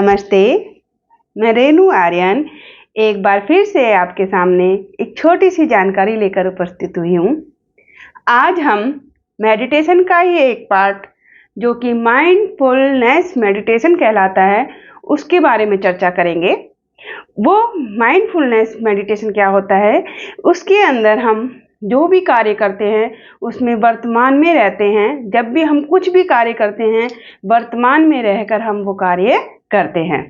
नमस्ते, मैं रेणु आर्यन एक बार फिर से आपके सामने एक छोटी सी जानकारी लेकर उपस्थित हुई हूँ। आज हम मेडिटेशन का ही एक पार्ट जो कि माइंडफुलनेस मेडिटेशन कहलाता है उसके बारे में चर्चा करेंगे। वो माइंडफुलनेस मेडिटेशन क्या होता है, उसके अंदर हम जो भी कार्य करते हैं उसमें वर्तमान में रहते हैं। जब भी हम कुछ भी कार्य करते हैं वर्तमान में रहकर हम वो कार्य करते हैं।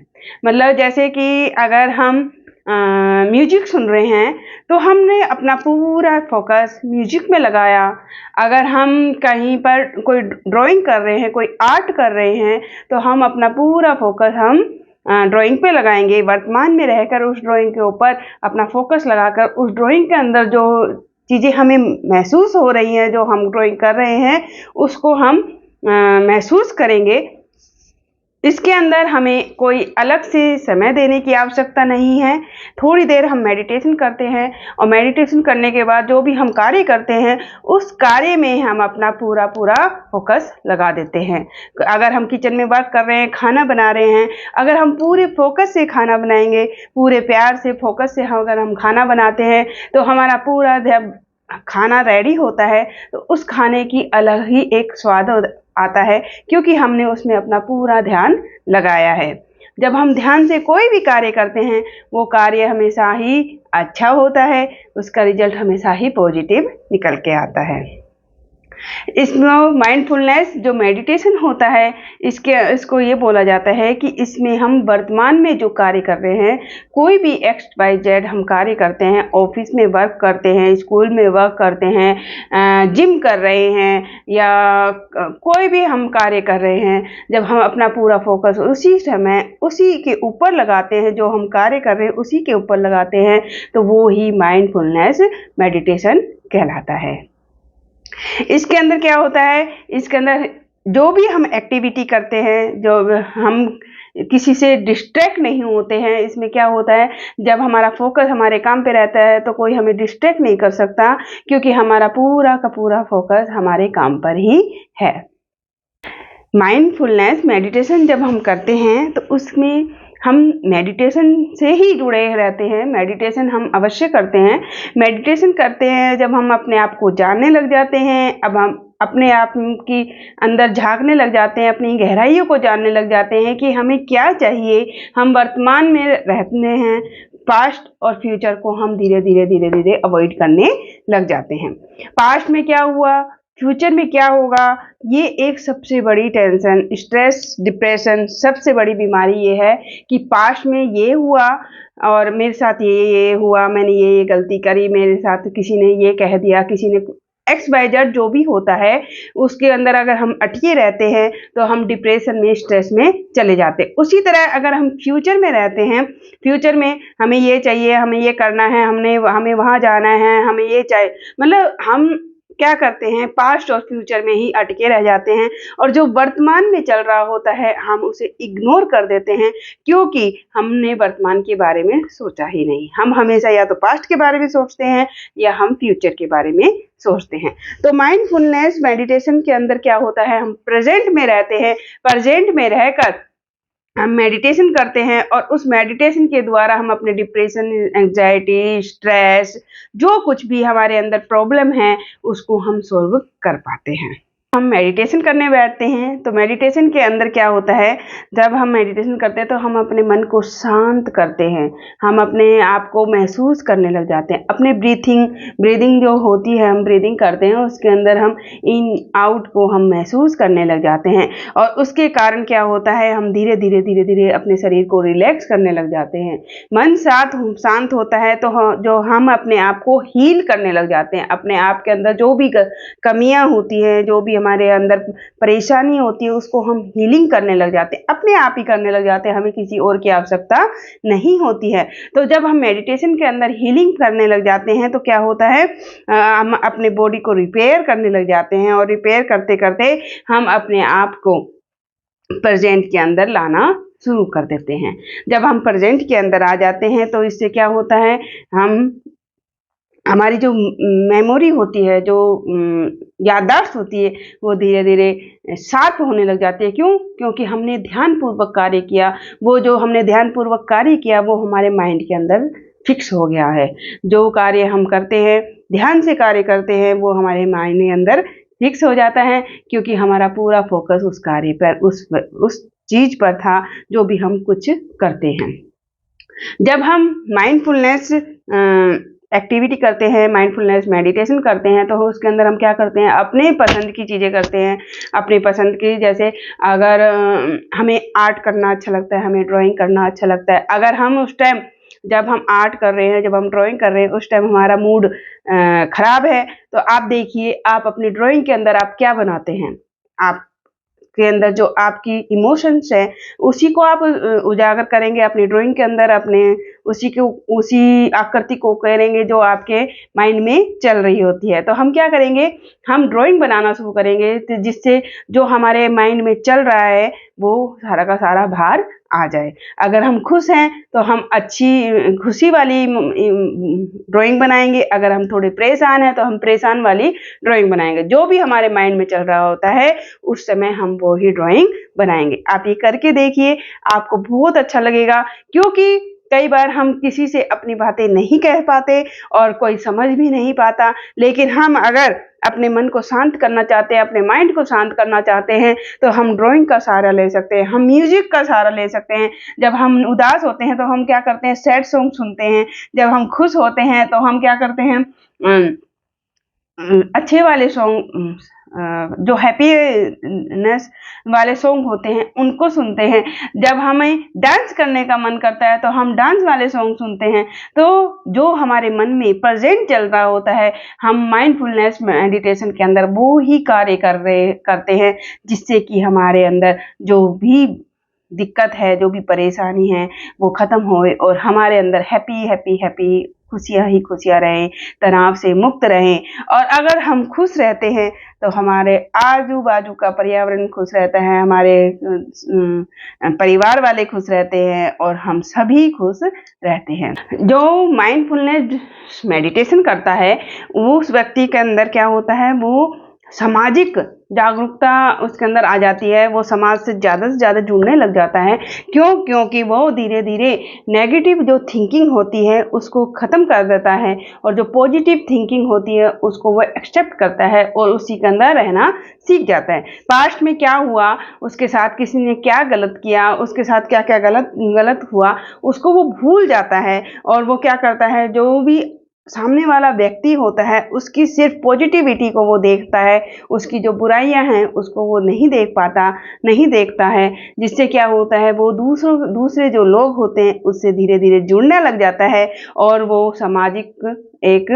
मतलब जैसे कि अगर हम म्यूजिक सुन रहे हैं तो हमने अपना पूरा फोकस म्यूजिक में लगाया। अगर हम कहीं पर कोई ड्राइंग कर रहे हैं, कोई आर्ट कर रहे हैं, तो हम अपना पूरा फोकस हम ड्राइंग पे लगाएंगे। वर्तमान में रहकर उस ड्राइंग के ऊपर अपना फोकस लगाकर उस ड्राइंग के अंदर जो चीज़ें हमें महसूस हो रही हैं, जो हम ड्राइंग कर रहे हैं, उसको हम महसूस करेंगे। इसके अंदर हमें कोई अलग से समय देने की आवश्यकता नहीं है। थोड़ी देर हम मेडिटेशन करते हैं और मेडिटेशन करने के बाद जो भी हम कार्य करते हैं उस कार्य में हम अपना पूरा फोकस लगा देते हैं। अगर हम किचन में वर्क कर रहे हैं, खाना बना रहे हैं, अगर हम पूरे फोकस से खाना बनाएंगे, पूरे प्यार से फोकस से अगर हम खाना बनाते हैं तो हमारा पूरा खाना रेडी होता है तो उस खाने की अलग ही एक स्वाद आता है, क्योंकि हमने उसमें अपना पूरा ध्यान लगाया है। जब हम ध्यान से कोई भी कार्य करते हैं वो कार्य हमेशा ही अच्छा होता है, उसका रिजल्ट हमेशा ही पॉजिटिव निकल के आता है। इसमें माइंडफुलनेस जो मेडिटेशन होता है इसको ये बोला जाता है कि इसमें हम वर्तमान में जो कार्य कर रहे हैं, कोई भी XYZ हम कार्य करते हैं, ऑफिस में वर्क करते हैं, स्कूल में वर्क करते हैं, जिम कर रहे हैं या कोई भी हम कार्य कर रहे हैं, जब हम अपना पूरा फोकस उसी समय उसी के ऊपर लगाते हैं, जो हम कार्य कर रहे हैं उसी के ऊपर लगाते हैं, तो वो ही माइंडफुलनेस मेडिटेशन कहलाता है। इसके अंदर क्या होता है, इसके अंदर जो भी हम एक्टिविटी करते हैं, जो हम किसी से डिस्ट्रैक्ट नहीं होते हैं। इसमें क्या होता है, जब हमारा फोकस हमारे काम पे रहता है तो कोई हमें डिस्ट्रैक्ट नहीं कर सकता, क्योंकि हमारा पूरा का पूरा फोकस हमारे काम पर ही है। माइंडफुलनेस मेडिटेशन जब हम करते हैं तो उसमें हम मेडिटेशन से ही जुड़े रहते हैं। मेडिटेशन हम अवश्य करते हैं। मेडिटेशन करते हैं जब हम अपने आप को जानने लग जाते हैं। अब हम अपने आप की अंदर झांकने लग जाते हैं, अपनी गहराइयों को जानने लग जाते हैं कि हमें क्या चाहिए। हम वर्तमान में रहते हैं, पास्ट और फ्यूचर को हम धीरे धीरे अवॉइड करने लग जाते हैं। पास्ट में क्या हुआ, फ्यूचर में क्या होगा, ये एक सबसे बड़ी टेंशन, स्ट्रेस, डिप्रेशन, सबसे बड़ी बीमारी ये है कि पास्ट में ये हुआ और मेरे साथ ये हुआ, मैंने ये गलती करी, मेरे साथ किसी ने ये कह दिया, किसी ने XYZ जो भी होता है उसके अंदर अगर हम अटके रहते हैं तो हम डिप्रेशन में, स्ट्रेस में चले जाते हैं। उसी तरह अगर हम फ्यूचर में रहते हैं, फ्यूचर में हमें ये चाहिए, हमें ये करना है, हमें वहाँ जाना है, हमें ये चाहिए, मतलब हम क्या करते हैं, पास्ट और फ्यूचर में ही अटके रह जाते हैं और जो वर्तमान में चल रहा होता है हम उसे इग्नोर कर देते हैं, क्योंकि हमने वर्तमान के बारे में सोचा ही नहीं। हम हमेशा या तो पास्ट के बारे में सोचते हैं या हम फ्यूचर के बारे में सोचते हैं। तो माइंडफुलनेस मेडिटेशन के अंदर क्या होता है, हम प्रेजेंट में रहते हैं। प्रेजेंट में रहकर हम मेडिटेशन करते हैं और उस मेडिटेशन के द्वारा हम अपने डिप्रेशन, एंजाइटी, स्ट्रेस, जो कुछ भी हमारे अंदर प्रॉब्लम है उसको हम सॉल्व कर पाते हैं। हम मेडिटेशन करने बैठते हैं तो मेडिटेशन के अंदर क्या होता है, जब हम मेडिटेशन करते हैं तो हम अपने मन को शांत करते हैं, हम अपने आप को महसूस करने लग जाते हैं। अपने ब्रीदिंग जो होती है, हम ब्रीदिंग करते हैं उसके अंदर हम इन आउट को हम महसूस करने लग जाते हैं और उसके कारण क्या होता है, हम धीरे धीरे अपने शरीर को रिलैक्स करने लग जाते हैं। मन शांत होता है तो जो हम अपने आप को हील करने लग जाते हैं। अपने आप के अंदर जो भी कमियां होती हैं, जो भी हमारे अंदर परेशानी होती है, उसको हम हीलिंग करने लग जाते हैं, अपने आप ही करने लग जाते हैं, हमें किसी और की आवश्यकता नहीं होती है। तो जब हम मेडिटेशन के अंदर हीलिंग करने लग जाते हैं तो क्या होता है, हम अपने बॉडी को रिपेयर करने लग जाते हैं और रिपेयर करते करते हम अपने आप को प्रेजेंट के अंदर लाना शुरू कर देते हैं। जब हम प्रेजेंट के अंदर आ जाते हैं तो इससे क्या होता है, हमारी जो मेमोरी होती है, जो याददाश्त होती है वो धीरे धीरे शार्प होने लग जाती है। क्यों? क्योंकि हमने ध्यानपूर्वक कार्य किया। वो जो हमने ध्यानपूर्वक कार्य किया वो हमारे माइंड के अंदर फिक्स हो गया है। जो कार्य हम करते हैं, ध्यान से कार्य करते हैं, वो हमारे माइंड के अंदर फिक्स हो जाता है, क्योंकि हमारा पूरा फोकस उस कार्य पर, उस चीज पर था जो भी हम कुछ करते हैं। जब हम माइंडफुलनेस एक्टिविटी करते हैं, माइंडफुलनेस मेडिटेशन करते हैं, तो उसके अंदर हम क्या करते हैं, अपने पसंद की चीज़ें करते हैं। अपनी पसंद की, जैसे अगर हमें आर्ट करना अच्छा लगता है, हमें ड्राइंग करना अच्छा लगता है, अगर हम उस टाइम जब हम आर्ट कर रहे हैं, जब हम ड्राइंग कर रहे हैं, उस टाइम हमारा मूड खराब है, तो आप देखिए, आप अपनी ड्राइंग के अंदर आप क्या बनाते हैं, आप के अंदर जो आपकी इमोशंस है उसी को आप उजागर करेंगे अपनी ड्राइंग के अंदर, अपने उसी आकृति को करेंगे जो आपके माइंड में चल रही होती है। तो हम क्या करेंगे, हम ड्राइंग बनाना शुरू करेंगे, जिससे जो हमारे माइंड में चल रहा है वो सारा का सारा भार आ जाए। अगर हम खुश हैं तो हम अच्छी खुशी वाली ड्राइंग बनाएंगे, अगर हम थोड़े परेशान हैं तो हम परेशान वाली ड्राइंग बनाएंगे। जो भी हमारे माइंड में चल रहा होता है उस समय हम वो ही ड्राइंग बनाएंगे। आप ये करके देखिए, आपको बहुत अच्छा लगेगा। क्योंकि कई बार हम किसी से अपनी बातें नहीं कह पाते और कोई समझ भी नहीं पाता, लेकिन हम अगर अपने मन को शांत करना चाहते हैं, अपने माइंड को शांत करना चाहते हैं, तो हम ड्राइंग का सहारा ले सकते हैं, हम म्यूजिक का सहारा ले सकते हैं। जब हम उदास होते हैं तो हम क्या करते हैं, सैड सॉन्ग सुनते हैं। जब हम खुश होते हैं तो हम क्या करते हैं, अच्छे वाले सॉन्ग, जो हैप्पीनेस वाले सॉन्ग होते हैं उनको सुनते हैं। जब हमें डांस करने का मन करता है तो हम डांस वाले सॉन्ग सुनते हैं। तो जो हमारे मन में प्रेजेंट चल रहा होता है, हम माइंडफुलनेस मेडिटेशन के अंदर वो ही कार्य करते हैं, जिससे कि हमारे अंदर जो भी दिक्कत है, जो भी परेशानी है, वो खत्म होए और हमारे अंदर हैप्पी हैप्पी हैप्पी खुशियाँ ही खुशियाँ रहें, तनाव से मुक्त रहें। और अगर हम खुश रहते हैं तो हमारे आजू बाजू का पर्यावरण खुश रहता है, हमारे परिवार वाले खुश रहते हैं और हम सभी खुश रहते हैं। जो माइंडफुलनेस मेडिटेशन करता है उस व्यक्ति के अंदर क्या होता है, वो सामाजिक जागरूकता उसके अंदर आ जाती है। वो समाज से ज़्यादा जुड़ने लग जाता है। क्यों? क्योंकि वो धीरे धीरे नेगेटिव जो थिंकिंग होती है उसको ख़त्म कर देता है, और जो पॉजिटिव थिंकिंग होती है उसको वो एक्सेप्ट करता है और उसी के अंदर रहना सीख जाता है। पास्ट में क्या हुआ, उसके साथ किसी ने क्या गलत किया, उसके साथ क्या क्या गलत हुआ, उसको वो भूल जाता है। और वो क्या करता है, जो भी सामने वाला व्यक्ति होता है उसकी सिर्फ पॉजिटिविटी को वो देखता है, उसकी जो बुराइयां हैं उसको वो नहीं देखता है। जिससे क्या होता है, वो दूसरे जो लोग होते हैं उससे धीरे धीरे जुड़ने लग जाता है और वो सामाजिक एक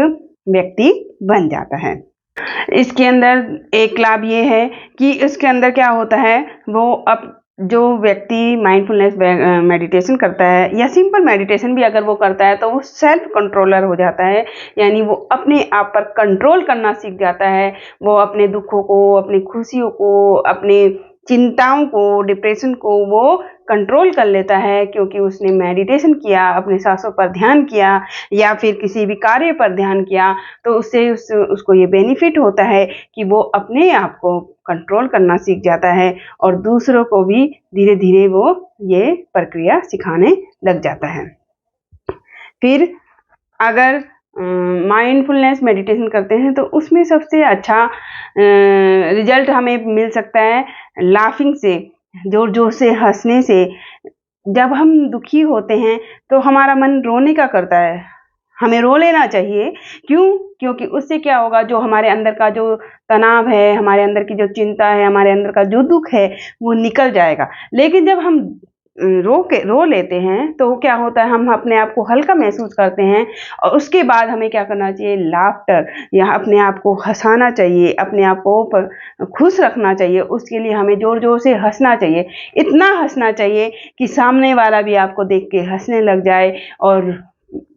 व्यक्ति बन जाता है। इसके अंदर एक लाभ ये है कि इसके अंदर क्या होता है, वो जो व्यक्ति माइंडफुलनेस मेडिटेशन करता है या सिंपल मेडिटेशन भी अगर वो करता है तो वो सेल्फ कंट्रोलर हो जाता है। यानी वो अपने आप पर कंट्रोल करना सीख जाता है। वो अपने दुखों को, अपनी खुशियों को, अपनी चिंताओं को, डिप्रेशन को वो कंट्रोल कर लेता है, क्योंकि उसने मेडिटेशन किया, अपने सांसों पर ध्यान किया या फिर किसी भी कार्य पर ध्यान किया। तो उससे उसको ये बेनिफिट होता है कि वो अपने आप को कंट्रोल करना सीख जाता है और दूसरों को भी धीरे धीरे वो ये प्रक्रिया सिखाने लग जाता है। फिर अगर माइंडफुलनेस मेडिटेशन करते हैं तो उसमें सबसे अच्छा रिजल्ट हमें मिल सकता है लाफिंग से, जोर जोर से हंसने से। जब हम दुखी होते हैं तो हमारा मन रोने का करता है, हमें रो लेना चाहिए। क्यों? क्योंकि उससे क्या होगा, जो हमारे अंदर का जो तनाव है, हमारे अंदर की जो चिंता है, हमारे अंदर का जो दुख है वो निकल जाएगा। लेकिन जब हम रो लेते हैं तो क्या होता है, हम अपने आप को हल्का महसूस करते हैं और उसके बाद हमें क्या करना चाहिए, लाफ्टर, या अपने आप को हंसाना चाहिए, अपने आप को खुश रखना चाहिए। उसके लिए हमें जोर जोर से हंसना चाहिए, इतना हंसना चाहिए कि सामने वाला भी आपको देख के हंसने लग जाए और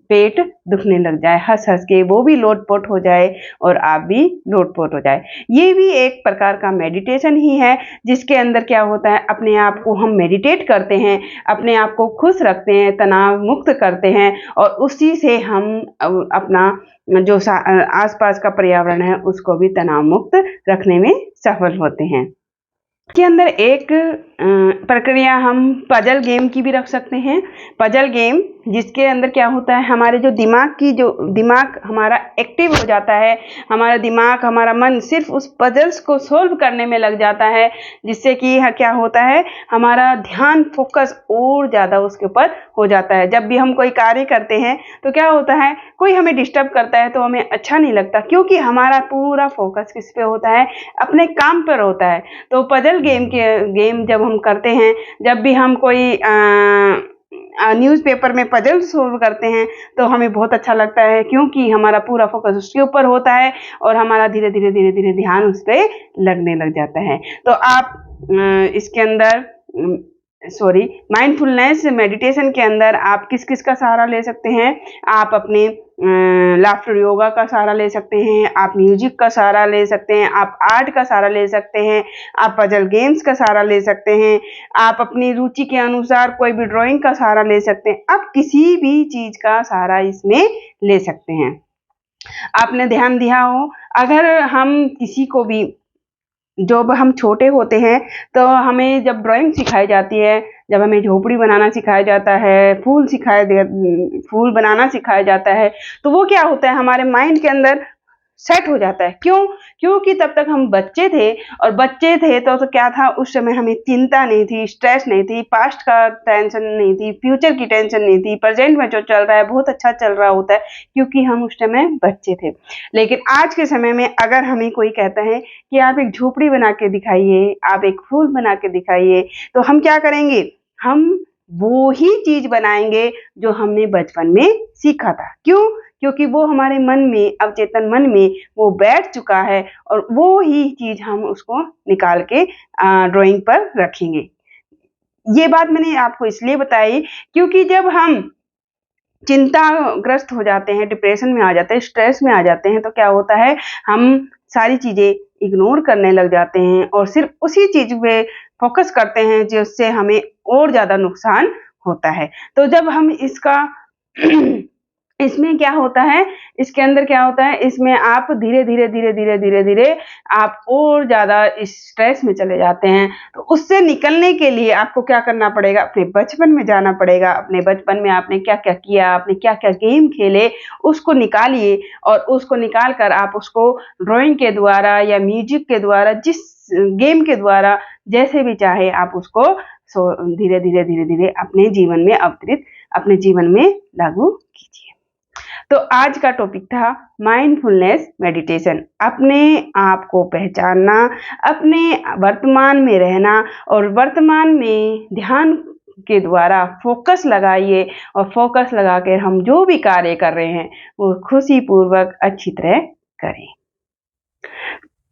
पेट दुखने लग जाए, हंस हंस के वो भी लोटपोट हो जाए और आप भी लोटपोट हो जाए। ये भी एक प्रकार का मेडिटेशन ही है, जिसके अंदर क्या होता है, अपने आप को हम मेडिटेट करते हैं, अपने आप को खुश रखते हैं, तनाव मुक्त करते हैं और उसी से हम अपना जो आसपास का पर्यावरण है उसको भी तनाव मुक्त रखने में सफल होते हैं। के अंदर एक प्रक्रिया हम पजल गेम की भी रख सकते हैं। पजल गेम जिसके अंदर क्या होता है, हमारे जो दिमाग हमारा एक्टिव हो जाता है, हमारा दिमाग हमारा मन सिर्फ उस पजल्स को सोल्व करने में लग जाता है, जिससे कि क्या होता है, हमारा ध्यान फोकस और ज़्यादा उसके ऊपर हो जाता है। जब भी हम कोई कार्य करते हैं तो क्या होता है, कोई हमें डिस्टर्ब करता है तो हमें अच्छा नहीं लगता, क्योंकि हमारा पूरा फोकस किस पे होता है, अपने काम पर होता है। तो पजल गेम जब हम करते हैं, जब भी हम कोई न्यूज़पेपर में पजल सोल्व करते हैं तो हमें बहुत अच्छा लगता है, क्योंकि हमारा पूरा फोकस उसके ऊपर होता है और हमारा धीरे धीरे ध्यान उस पर लगने लग जाता है। तो आप इसके अंदर माइंडफुलनेस मेडिटेशन के अंदर आप किस किस का सहारा ले सकते हैं। आप अपने लाफ्टर योगा का सहारा ले सकते हैं, आप म्यूजिक का सहारा ले सकते हैं, आप आर्ट का सहारा ले सकते हैं, आप पजल गेम्स का सहारा ले सकते हैं, आप अपनी रुचि के अनुसार कोई भी ड्राइंग का सहारा ले सकते हैं। आप किसी भी चीज़ का सहारा इसमें ले सकते हैं। आपने ध्यान दिया हो, अगर हम किसी को भी, जब हम छोटे होते हैं तो हमें जब ड्राइंग सिखाई जाती है, जब हमें झोपड़ी बनाना सिखाया जाता है, फूल बनाना सिखाया जाता है, तो वो क्या होता है, हमारे माइंड के अंदर सेट हो जाता है। क्यों? क्योंकि तब तक हम बच्चे थे, और बच्चे थे तो क्या था, उस समय हमें चिंता नहीं थी, स्ट्रेस नहीं थी, पास्ट का टेंशन नहीं थी, फ्यूचर की टेंशन नहीं थी, प्रेजेंट में जो चल रहा है बहुत अच्छा चल रहा होता है, क्योंकि हम उस समय बच्चे थे। लेकिन आज के समय में अगर हमें कोई कहता है कि आप एक झोपड़ी बना के दिखाइए, आप एक फूल बना के दिखाइए, तो हम क्या करेंगे, हम वो ही चीज बनाएंगे जो हमने बचपन में सीखा था। क्यों? क्योंकि वो हमारे मन में, अवचेतन मन में वो बैठ चुका है, और वो ही चीज हम उसको निकाल के ड्राइंग पर रखेंगे। ये बात मैंने आपको इसलिए बताई क्योंकि जब हम चिंताग्रस्त हो जाते हैं, डिप्रेशन में आ जाते हैं, स्ट्रेस में आ जाते हैं, तो क्या होता है, हम सारी चीजें इग्नोर करने लग जाते हैं और सिर्फ उसी चीज पे फोकस करते हैं जिससे हमें और ज्यादा नुकसान होता है। तो जब हम इसका इसमें क्या होता है, इसके अंदर क्या होता है, इसमें आप धीरे-धीरे आप और ज़्यादा स्ट्रेस में चले जाते हैं। तो उससे निकलने के लिए आपको क्या करना पड़ेगा, अपने बचपन में जाना पड़ेगा। अपने बचपन में आपने क्या-क्या किया, आपने क्या-क्या गेम खेले, उसको निकालिए, और उसको निकाल कर आप उसको ड्राइंग के द्वारा या म्यूजिक के द्वारा, जिस गेम के द्वारा जैसे भी चाहे आप उसको धीरे-धीरे अपने जीवन में अपने जीवन में लागू कीजिए। तो आज का टॉपिक था माइंडफुलनेस मेडिटेशन। अपने आप को पहचानना, अपने वर्तमान में रहना, और वर्तमान में ध्यान के द्वारा फोकस लगाइए, और फोकस लगा कर हम जो भी कार्य कर रहे हैं वो खुशी पूर्वक अच्छी तरह करें।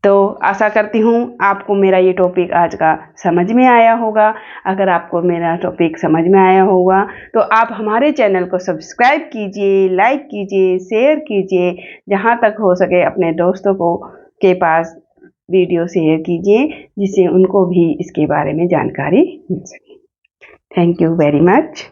तो आशा करती हूँ आपको मेरा ये टॉपिक आज का समझ में आया होगा। अगर आपको मेरा टॉपिक समझ में आया होगा तो आप हमारे चैनल को सब्सक्राइब कीजिए, लाइक कीजिए, शेयर कीजिए, जहाँ तक हो सके अपने दोस्तों को के पास वीडियो शेयर कीजिए, जिससे उनको भी इसके बारे में जानकारी मिल सके। Thank you very much.